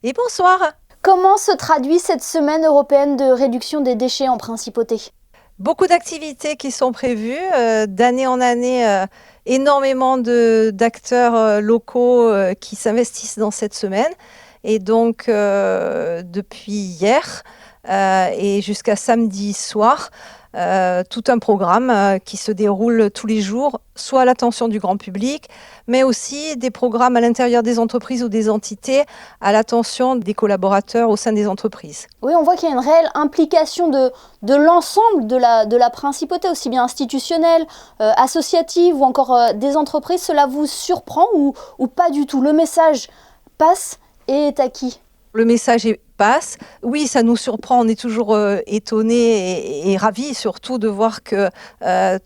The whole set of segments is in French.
Et bonsoir. Comment se traduit cette semaine européenne de réduction des déchets en principauté? Beaucoup d'activités qui sont prévues d'année en année, énormément d'acteurs locaux qui s'investissent dans cette semaine. Et donc, depuis hier et jusqu'à samedi soir, tout un programme qui se déroule tous les jours, soit à l'attention du grand public, mais aussi des programmes à l'intérieur des entreprises ou des entités à l'attention des collaborateurs au sein des entreprises. Oui, on voit qu'il y a une réelle implication de l'ensemble de la principauté, aussi bien institutionnelle, associative ou encore des entreprises. Cela vous surprend ou pas du tout? Le message passe et est acquis. Le message passe. Oui, ça nous surprend, on est toujours étonnés et ravis surtout de voir que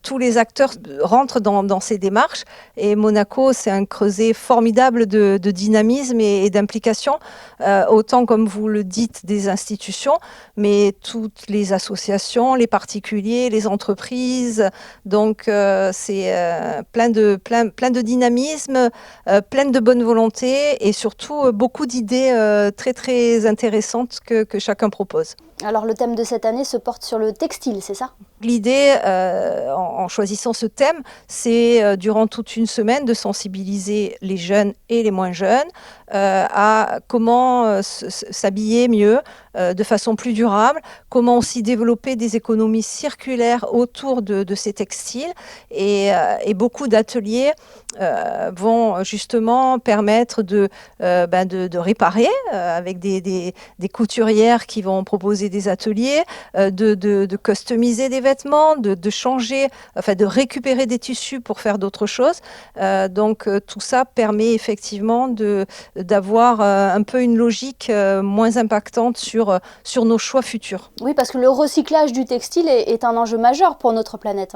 tous les acteurs rentrent dans ces démarches. Et Monaco, c'est un creuset formidable de dynamisme et d'implication, autant comme vous le dites des institutions, mais toutes les associations, les particuliers, les entreprises. Donc c'est plein de dynamisme, plein de bonne volonté et surtout beaucoup d'idées très intéressantes que chacun propose. Alors le thème de cette année se porte sur le textile, c'est ça? L'idée, en choisissant ce thème, c'est durant toute une semaine de sensibiliser les jeunes et les moins jeunes à comment s'habiller mieux, de façon plus durable, comment aussi développer des économies circulaires autour de ces textiles. Et beaucoup d'ateliers vont justement permettre de réparer avec des couturières qui vont proposer des ateliers, de customiser des vêtements, de changer, enfin de récupérer des tissus pour faire d'autres choses. Donc tout ça permet effectivement d'avoir un peu une logique moins impactante sur nos choix futurs. Oui, parce que le recyclage du textile est un enjeu majeur pour notre planète.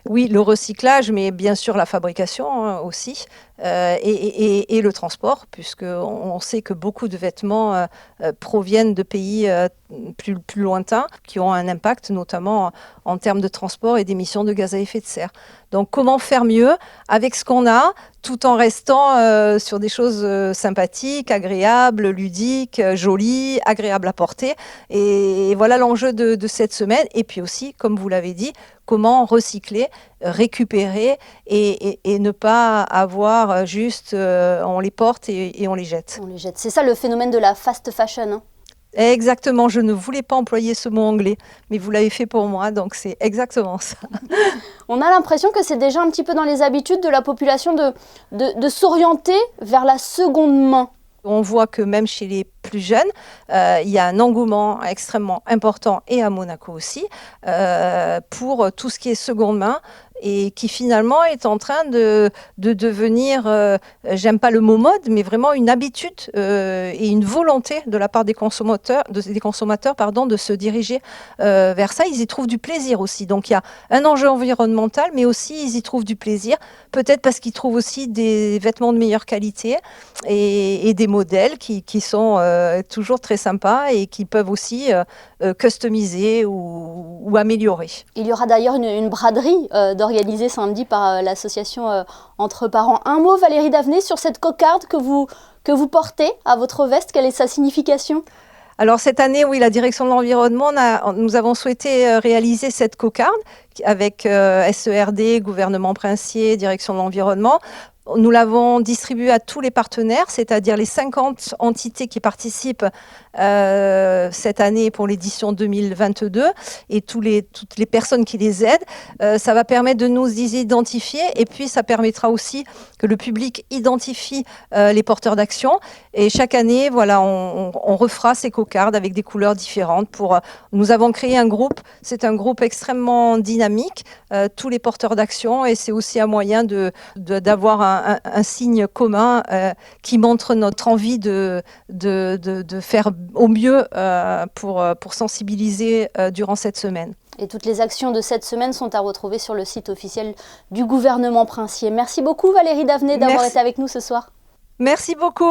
Oui, le recyclage, mais bien sûr la fabrication aussi, et le transport, puisqu'on sait que beaucoup de vêtements proviennent de pays plus lointains, qui ont un impact notamment en termes de transport et d'émissions de gaz à effet de serre. Donc comment faire mieux avec ce qu'on a, tout en restant sur des choses sympathiques, agréables, ludiques, jolies, agréables à porter. Et voilà l'enjeu de cette semaine. Et puis aussi, comme vous l'avez dit, comment recycler, récupérer et ne pas avoir juste on les porte et on les jette. On les jette. C'est ça le phénomène de la fast fashion. Hein. Exactement, je ne voulais pas employer ce mot anglais, mais vous l'avez fait pour moi, donc c'est exactement ça. On a l'impression que c'est déjà un petit peu dans les habitudes de la population de s'orienter vers la seconde main. On voit que même chez les plus jeunes, il y a un engouement extrêmement important, et à Monaco aussi, pour tout ce qui est seconde main, et qui finalement est en train de devenir, j'aime pas le mot mode, mais vraiment une habitude et une volonté de la part des consommateurs, de se diriger vers ça. Ils y trouvent du plaisir aussi. Donc il y a un enjeu environnemental, mais aussi ils y trouvent du plaisir, peut-être parce qu'ils trouvent aussi des vêtements de meilleure qualité et des modèles qui sont toujours très sympas et qui peuvent aussi customiser ou améliorer. Il y aura d'ailleurs une braderie organisée samedi par l'association Entre Parents. Un mot, Valérie Davenet, sur cette cocarde que vous portez à votre veste, quelle est sa signification ? Alors cette année, oui, la direction de l'environnement, nous avons souhaité réaliser cette cocarde avec SERD, gouvernement princier, direction de l'environnement. Nous l'avons distribuée à tous les partenaires, c'est-à-dire les 50 entités qui participent cette année pour l'édition 2022 et toutes les personnes qui les aident. Ça va permettre de nous identifier et puis ça permettra aussi que le public identifie les porteurs d'action. Et chaque année, voilà, on refera ces cocardes avec des couleurs différentes. Nous avons créé un groupe, c'est un groupe extrêmement dynamique, tous les porteurs d'action, et c'est aussi un moyen d'avoir un signe commun qui montre notre envie de faire au mieux pour sensibiliser durant cette semaine. Et toutes les actions de cette semaine sont à retrouver sur le site officiel du gouvernement princier. Merci beaucoup Valérie Davenet d'avoir été avec nous ce soir. Merci beaucoup.